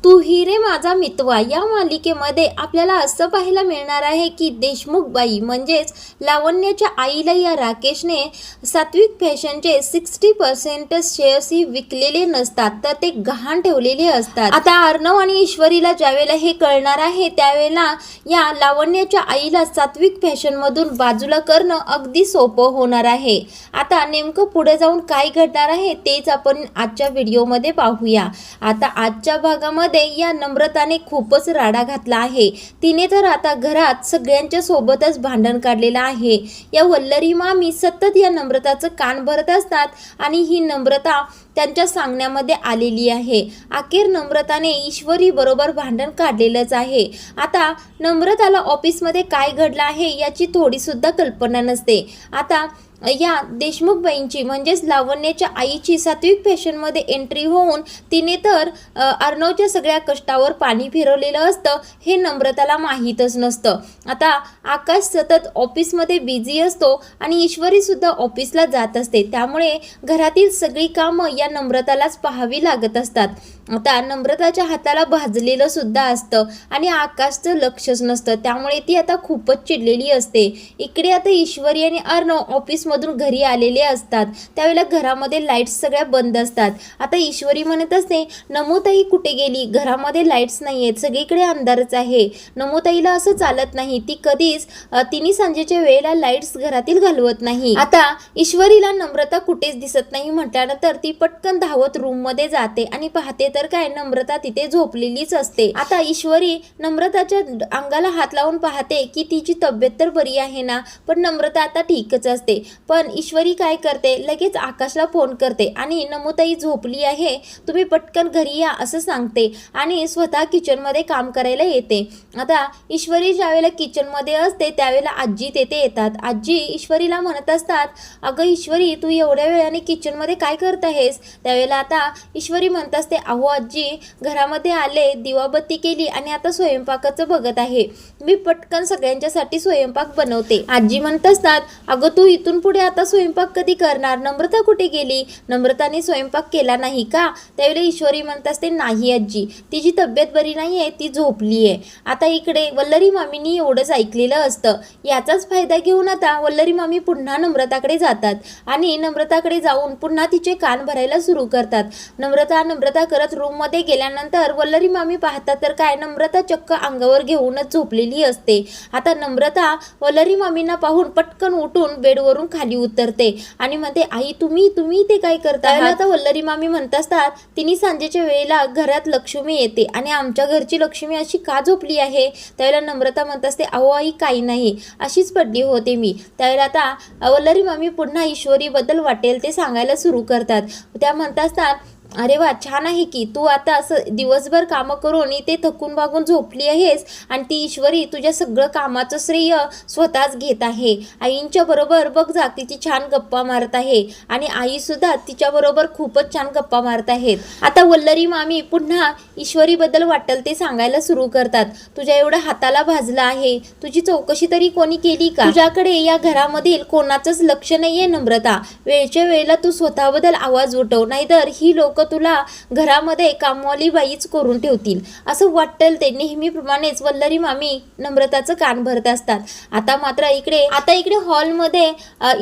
तू ही रे माझा मितवा या मालिकेमध्ये आपल्याला असं पाहायला मिळणार आहे की देशमुख बाई म्हणजेच लावण्याच्या आईला या राकेशने सात्विक फॅशनचे 60% शेअर्स ही विकलेले नसतात, तर ते गहाण ठेवलेले असतात। आता अर्णव आणि ईश्वरीला ज्यावेळेला हे कळणार आहे त्यावेळेला या लावण्याच्या आईला सात्विक फॅशन मधून बाजूला करणं अगदी सोपं होणार आहे। आता नेमकं पुढे जाऊन काय घडणार आहे तेच आपण आजच्या व्हिडिओमध्ये पाहूया। आता आजच्या भागामध्ये या नम्रताने खूपच राडा घातला आहे। तिने तर आता घरात सगळ्यांच्या सोबतच भांडण काढलेलं आहे। या वल्लरी मामी सतत या नम्रताचं कान भरत असतात आणि ही नम्रता त्यांच्या सांगण्यामध्ये आलेली आहे। अखेर नम्रताने ईश्वरी बरोबर भांडण काढलेलंच आहे। आता नम्रताला ऑफिसमध्ये काय घडलं आहे याची थोडी सुद्धा कल्पना नसते। आता या देशमुख बाईंची म्हणजेच लावण्याच्या आईची सात्विक फॅशनमध्ये एंट्री होऊन तिने तर अर्णवच्या सगळ्या कष्टावर पाणी फिरवलेलं असतं, हे नम्रताला माहीतच नसतं। आता आकाश सतत ऑफिसमध्ये बिझी असतो आणि ईश्वरी सुद्धा ऑफिसला जात असते, त्यामुळे घरातील सगळी कामं या नम्रतालाच पाहावी लागत असतात। आता नम्रताच्या हाताला भाजलेलं सुद्धा असतं आणि आकाशचं लक्षच नसतं, त्यामुळे ती आता खूपच चिडलेली असते। इकडे आता ईश्वरी आणि अर्णव ऑफिसमधून घरी आलेले असतात, त्यावेळेला घरामध्ये लाईट्स सगळ्या बंद असतात। आता ईश्वरी म्हणत असते नमूताई कुठे गेली, घरामध्ये लाईट्स नाही आहेत, सगळीकडे अंधारच आहे। नमूताईला असं चालत नाही, ती कधीच तिन्ही सांजेच्या वेळेला लाईट्स घरातील घालवत नाही। आता ईश्वरीला नम्रता कुठेच दिसत नाही म्हटल्यानंतर ती पटकन धावत रूम मध्ये जाते आणि पाहते तर काय नम्रता तिथे झोपलेलीच असते। आता ईश्वरी नम्रताच्या अंगाला हात लावून पाहते की तिची तब्येत तर बरी आहे ना, पण नम्रता आता ठीकच असते। पण ईश्वरी काय करते, लगेच आकाशला फोन करते आणि नमूताई झोपली आहे, तुम्ही पटकन घरी या असं सांगते आणि स्वतः किचन मध्ये काम करायला येते। आता ईश्वरी ज्यावेळेला किचन मध्ये असते त्यावेळेला आजी तेथे येतात। आजी ईश्वरीला म्हणत असतात अगं ईश्वरी तू एवढ्या वेळाने किचन मध्ये काय करत आहेस। त्यावेळेला आता ईश्वरी म्हणत असते अहो आजी घरामध्ये आले, दिवाबत्ती केली आणि आता स्वयंपाकाचं बघत आहे, मी पटकन सगळ्यांच्यासाठी स्वयंपाक बनवते। आजी म्हणत असतात अगं तू इथून पुढे आता स्वयंपाक कधी करणार, नम्रता कुठे गेली, नम्रताने स्वयंपाक केला नाही का। त्यावेळी ईश्वरी म्हणत असते नाही आजी, तिची तब्येत बरी नाही आहे, ती झोपली आहे। आता इकडे वल्लरी मामींनी एवढंच ऐकलेलं असतं, याचाच फायदा घेऊन आता वल्लरी मामी पुन्हा नम्रताकडे जातात आणि नम्रताकडे जाऊन पुन्हा तिचे कान भरायला सुरू करतात। नम्रता करत रूम मध्ये गेल्यानंतर वल्लरी मामी पाहतात तर काय नम्रता चक्क अंगावर घेऊनच झोपलेली असते। आता नम्रता वल्लरी मामींना पाहून पटकन उठून बेडवरून खाली उतरते आणि म्हणते आई तुम्ही ते काय करता। आता वल्लरी मामी म्हणत असतात तिने सांजेच्या वेळेला घरात लक्ष्मी येते आणि आमच्या घरची लक्ष्मी अशी का झोपली आहे। त्यावेळेला नम्रता म्हणत असते अहो आई काही नाही, अशीच पडली होते मी। त्यावेळेला आता वल्लरी मामी पुन्हा ईश्वरी बद्दल वाटेल ते सांगायला सुरू करतात। त्या म्हणत असतात अरे वा छान आहे की तू आता असं दिवसभर कामं करून इथे थकून भागून झोपली आहेस आणि ती ईश्वरी तुझ्या सगळं कामाचं श्रेय स्वतःच घेत आहे। आईंच्या बरोबर बघ जा किती छान गप्पा मारत आहे आणि आई सुद्धा तिच्या बरोबर खूपच छान गप्पा मारत आहेत। आता वल्लरी मामी पुन्हा ईश्वरी बद्दल वाटेल ते सांगायला सुरू करतात, तुझ्या एवढं हाताला भाजलं आहे, तुझी चौकशी तरी कोणी केली का, तुझ्याकडे या घरामधील कोणाचंच लक्ष नाहीये नम्रता, वेळच्या वेळेला तू स्वतःबद्दल आवाज उठव, नाहीतर ही लोक तुला घरामध्ये कामवाली बाईच करून ठेवतील। असं वाटेल ते नेहमीप्रमाणेच वल्लरी मामी नम्रताचं कान भरत असतात। आता मात्र इकडे हॉलमध्ये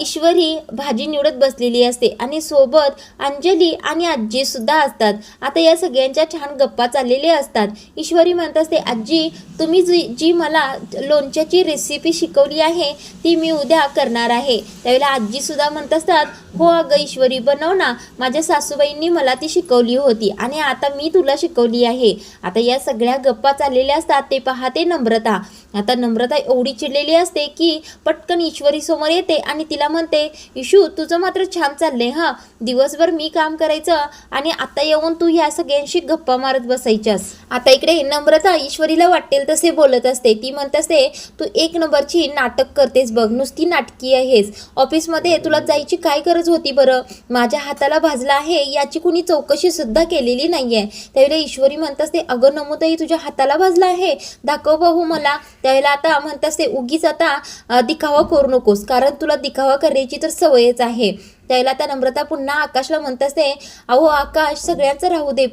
ईश्वरी भाजी निवडत बसलेली असते आणि सोबत अंजली आणि आजी सुद्धा असतात। आता या सगळ्यांच्या छान गप्पा चाललेल्या असतात। ईश्वरी म्हणत असते आजी तुम्ही जी मला लोणच्याची रेसिपी शिकवली आहे ती मी उद्या करणार आहे। त्यावेळेला आजी सुद्धा म्हणत असतात हो अगं ईश्वरी बनव ना, माझ्या सासूबाईंनी मला ती शिकवली होती आणि आता मी तुला शिकवली आहे। आता या सगळ्या गप्पा चाललेल्या असतात ते पाहते नम्रता। आता नम्रता एवढी चिडलेली असते की पटकन ईश्वरी समोर येते आणि तिला म्हणते ईशू तुझं मात्र छान चाललंय हा, दिवसभर मी काम करायचं आणि आता येऊन तू या सगळ्यांशी गप्पा मारत बसायच्यास। आता इकडे नम्रता ईश्वरीला वाटेल तसे बोलत असते, ती म्हणत असते तू एक नंबरची नाटक करतेस बघ, नुसती नाटकी आहेस, ऑफिसमध्ये तुला जायची काय गरज होती बरं, माझ्या हाताला भाजला आहे याची कुणी चौकशी सुद्धा केलेली नाहीये। त्यावेळेला ईश्वरी म्हणत असते अगं नमूताई तुझ्या हाताला भाजला आहे, दाखव भाऊ मला। त्यावेळेला आता म्हणत असते उगीच आता दिखावा करू नकोस, कारण तुला दिखावा करायची तर सवयच आहे। त्यावेळेला आता नम्रता पुन्हा आकाशला म्हणत असते अहो आकाश सगळ्यांचं राहू दे,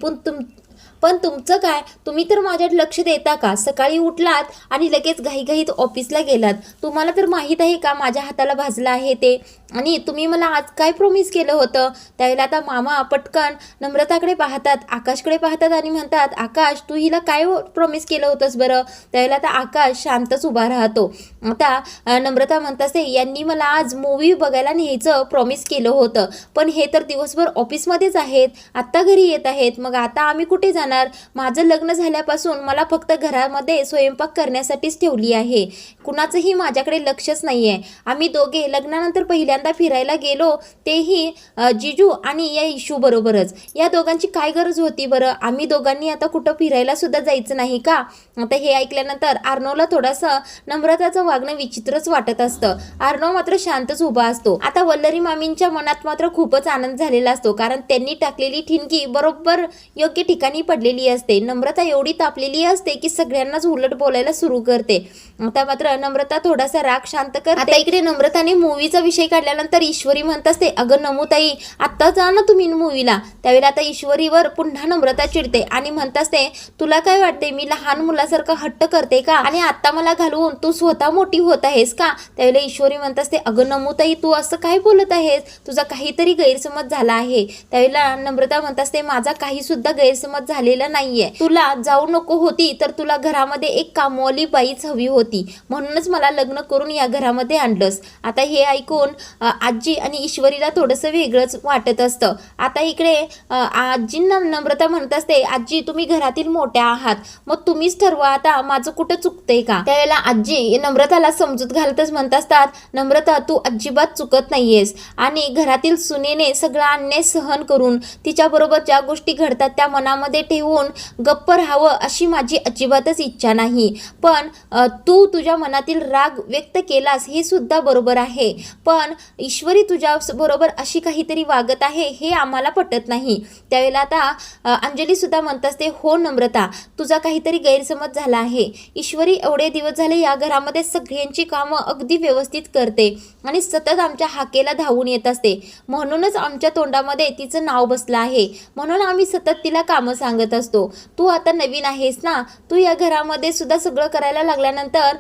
पण तुमचं काय, तुम्ही तर माझ्यात लक्ष देता का? सकाळी उठलात आणि लगेच घाईघाईत ऑफिसला गेलात. तुम्हाला तर माहीत आहे का माझ्या हाताला भाजलं आहे ते, आणि तुम्ही मला आज काय प्रॉमिस केलं होतं? त्यावेळेला आता मामा पटकन नम्रताकडे पाहतात, आकाशकडे पाहतात आणि म्हणतात, आकाश तू हिला काय प्रॉमिस केलं होतंस बरं? त्यावेळेला आता आकाश शांतच उभा राहतो. आता नम्रता म्हणत असते, यांनी मला आज मूवी बघायला न्यायचं प्रॉमिस केलं होतं, पण हे तर दिवसभर ऑफिसमध्येच आहेत, आत्ता घरी येत आहेत, मग आता आम्ही कुठे जाणार? माझं लग्न झाल्यापासून मला फक्त घरामध्ये स्वयंपाक करण्यासाठीच ठेवली आहे, कुणाचंही माझ्याकडे लक्षच नाही आहे. आम्ही दोघे लग्नानंतर पहिल्यांदा फिरायला गेलो, तेही जिजू आणि या इशू बरोबरच. या दोघांची काय गरज होती बरं? आम्ही दोघांनी आता कुठं फिरायला सुद्धा जायचं नाही का? आता हे ऐकल्यानंतर आर्नवला थोडंसं नम्रताचं वागणं विचित्रच वाटत असतं. आर्नव मात्र शांतच उभा असतो. आता वल्लरी मामींच्या मनात मात्र खूपच आनंद झालेला असतो, कारण त्यांनी टाकलेली ठिणगी बरोबर योग्य ठिकाणी पडलेली असते. नम्रता एवढी तापलेली असते की सगळ्यांनाच उलट बोलायला सुरू करते. आता मात्र नम्रता थोडासा राग शांत करते. आता इकडे नम्रताने मूवीचा विषय काढल्यानंतर ईश्वरी म्हणत असते, अगं नमुताई आत्ता जा ना तुम्ही मूवीला. त्यावेळेला आता ईश्वरीवर पुन्हा नम्रता चिडते आणि म्हणत असते, तुला काय वाटते मी लहान मुलासारखं हट्ट करते का? आणि आता मला घालवून तू स्वतः मोठी होत आहेस का? त्यावेळेला ईश्वरी म्हणत असते, अगं नमुताई तू असं काय बोलत आहेस? तुझा काहीतरी गैरसमज झाला आहे. त्यावेळेला नम्रता म्हणत असते, माझा काही सुद्धा गैरसमज झालेला नाहीये. तुला जाऊ नको होती तर तुला घरामध्ये एक कामवाली बाईच हवी होती, म्हणूनच मला लग्न करून या घरामध्ये आणलंस. आता हे ऐकून आजी आणि ईश्वरीला थोडंसं वेगळंच वाटत असतं. आता इकडे आजींना नम्रता म्हणत असते, आजी तुम्ही घरातील मोठ्या आहात, मग तुम्हीच ठरवा आता माझं कुठं चुकतंय का? त्यावेळेला आजी नम्रताला समजूत घालतच म्हणत असतात, नम्रता तू अजिबात चुकत नाहीयेस, आणि घरातील सुनेने सगळा अन्याय सहन करून तिच्याबरोबर ज्या गोष्टी घडतात त्या मनामध्ये ठेवून गप्प राहावं अशी माझी अजिबातच इच्छा नाही. पण तू तुझ्या मनातील राग व्यक्त केलास हे सुद्धा बरोबर आहे, पण ईश्वरी तुझ्या बरोबर अशी काहीतरी वागत आहे हे आम्हाला पटत नाही. त्यावेळेला आता अंजली सुद्धा म्हणत असते, हो नम्रता तुझा काहीतरी गैरसमज झाला आहे. ईश्वरी एवढे दिवस झाले या घरामध्ये सगळ्यांची कामं अगदी व्यवस्थित करते आणि सतत आमच्या हाकेला धावून येत असते, म्हणूनच आमच्या तोंडामध्ये तिचं नाव बसलं आहे, म्हणून आम्ही सतत तिला कामं सांगत असतो. तू आता नवीन आहेस ना, तू या घरामध्ये सुद्धा सगळं करायला लागल्यानंतर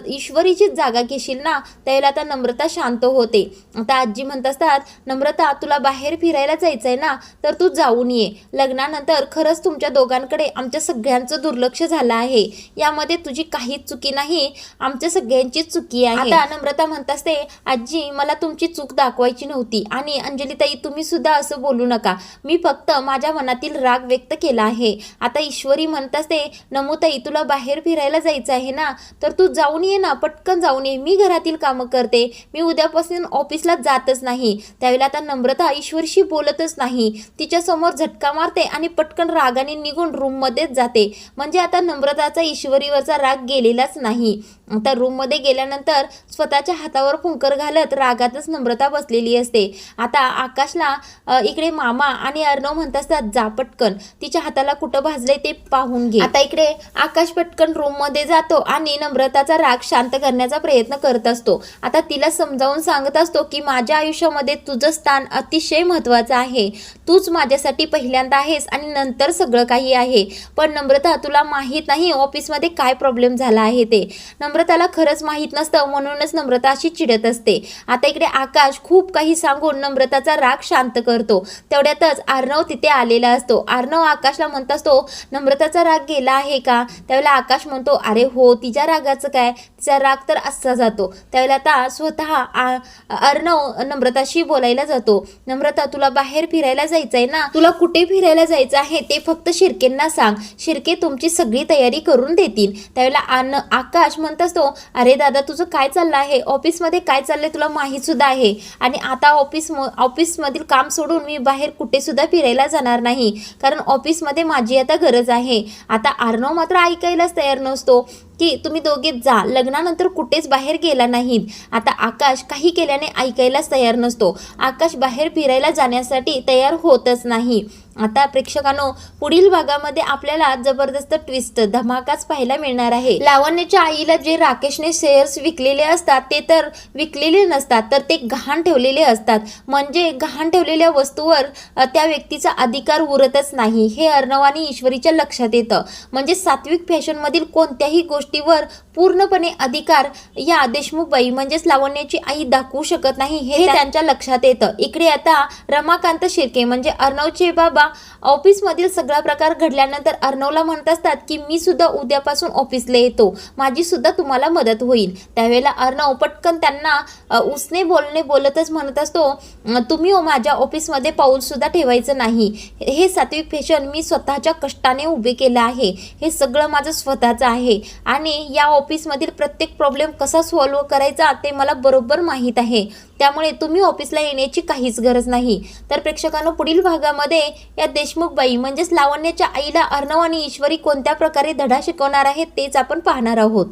ईश्वरीचीच जागा घेशील ना? त्यावेळेला आता नम्रता शांत होते. आता आजी म्हणत असतात, नम्रता तुला बाहेर फिरायला जायचंय ना, तर तू जाऊन ये. लग्नानंतर खरंच तुमच्या दोघांकडे आमच्या सगळ्यांचं दुर्लक्ष झालं आहे, यामध्ये तुझी काहीच चुकी नाही, आमच्या सगळ्यांचीच चुकी आहे. आता नम्रता म्हणत असते, आजी मला तुमची चूक दाखवायची नव्हती, आणि अंजलीताई तुम्ही सुद्धा असं बोलू नका, मी फक्त माझ्या मनातील राग व्यक्त केला आहे. आता ईश्वरी म्हणत असते, नमुताई तुला बाहेर फिरायला जायचं आहे ना, तर तू जाऊन ये ना, पटकन जाऊन ये, मी घरातील कामं करते, मी उद्यापासून ऑफिसला जातच नाही. त्यावेळेला आता नम्रता ईश्वरीशी बोलतच नाही, तिच्या समोर झटका मारते आणि पटकन रागाने निघून रूममध्येच जाते. म्हणजे आता नम्रताचा ईश्वरीवरचा राग गेलेलाच नाही. आता रूममध्ये गेल्यानंतर स्वतःच्या हातावर फुंकर घालत रागातच नम्रता बसलेली असते. आता आकाशला इकडे मामा आणि अर्णव म्हणत असतात, जा पटकन तिच्या हाताला कुठं भाजले ते पाहून घे. आता इकडे आकाश पटकन रूममध्ये जातो आणि नम्रताचा राग शांत करण्याचा प्रयत्न करत असतो. आता तिला समजावून सांगत असतो की माझ्या आयुष्यामध्ये तुझं स्थान अतिशय महत्त्वाचं आहे, तूच माझ्यासाठी पहिल्यांदा आहेस आणि नंतर सगळं काही आहे. पण नम्रता तुला माहीत नाही ऑफिसमध्ये काय प्रॉब्लेम झाला आहे ते. नम्रताला खरंच माहीत नसतं, म्हणूनच नम्रता अशी चिडत असते. आता इकडे आकाश खूप काही सांगून नम्रताचा राग शांत करतो. तेवढ्यातच आर्नव तिथे आलेला असतो. आर्नव आकाशला म्हणत असतो, नम्रताचा राग गेला आहे का? त्यावेळेला आकाश म्हणतो, अरे हो, तिच्या रागाचं काय, तिचा राग तर असा जातो. त्यावेळेला आता स्वतः अर्णव नम्रताशी बोलायला जातो. नम्रता तुला बाहेर फिरायला जायचंय ना, तुला कुठे फिरायला जायचं आहे ते फक्त शिर्केंना सांग, शिर्के तुमची सगळी तयारी करून देतील. त्यावेळेला आकाश म्हणत असतो, अरे दादा तुझं काय चाललं आहे, ऑफिसमध्ये काय चाललंय तुला माहीत सुद्धा आहे, आणि आता ऑफिसमधील काम सोडून मी बाहेर कुठे सुद्धा फिरायला जाणार नाही, कारण ऑफिसमध्ये माझी आता गरज आहे. आता अर्णव मात्र ऐकायलाच तयार नसतो की तुम्ही दोघे जा, लग्नानंतर कुठेच बाहेर गेला नाहीत. आता आकाश काही केल्याने ऐकायलाच तयार नसतो. आकाश बाहेर फिरायला जाण्यासाठी तयार होतच नाही. आता प्रेक्षकांनो, पुढील भागामध्ये आपल्याला जबरदस्त ट्विस्ट, धमाकाच पाहायला मिळणार आहे. लावण्याच्या आईला जे राकेशने शेअर्स विकलेले असतात ते तर विकलेले नसतात, तर ते गहाण ठेवलेले असतात. म्हणजे गहाण ठेवलेल्या वस्तूवर त्या व्यक्तीचा अधिकार उरतच नाही, हे अर्णव आणि ईश्वरीच्या लक्षात येतं. म्हणजे सात्विक फॅशनमधील कोणत्याही गोष्टीवर पूर्णपणे अधिकार या देशमुखबाई म्हणजेच लावण्याची आई दाखवू शकत नाही, हे त्यांच्या लक्षात येतं. इकडे आता रमाकांत शिर्के म्हणजे अर्णवचे बाबा ऑफिसमधील सगळा प्रकार घडल्यानंतर अर्णवला म्हणत असतात की मी सुद्धा उद्यापासून ऑफिसला येतो, माझी सुद्धा तुम्हाला मदत होईल. त्यावेळेला अर्णव पटकन त्यांना उसने बोलणे बोलतच म्हणत असतो, तुम्ही माझ्या ऑफिसमध्ये पाऊल सुद्धा ठेवायचं नाही. हे सात्विक फॅशन मी स्वतःच्या कष्टाने उभे केलं आहे, हे सगळं माझं स्वतःचं आहे आणि या ऑफिसमधील प्रत्येक प्रॉब्लेम कसा सॉल्व्ह करायचा ते मला बरोबर माहीत आहे. त्यामुळे तुम्ही ऑफिसला येण्याची काहीच गरज नाही. तर प्रेक्षकांनो, पुढील भागामध्ये या देशमुखबाई म्हणजेच लावण्याच्या आईला अर्णव आणि ईश्वरी कोणत्या प्रकारे धडा शिकवणार आहेत तेच आपण पाहणार आहोत.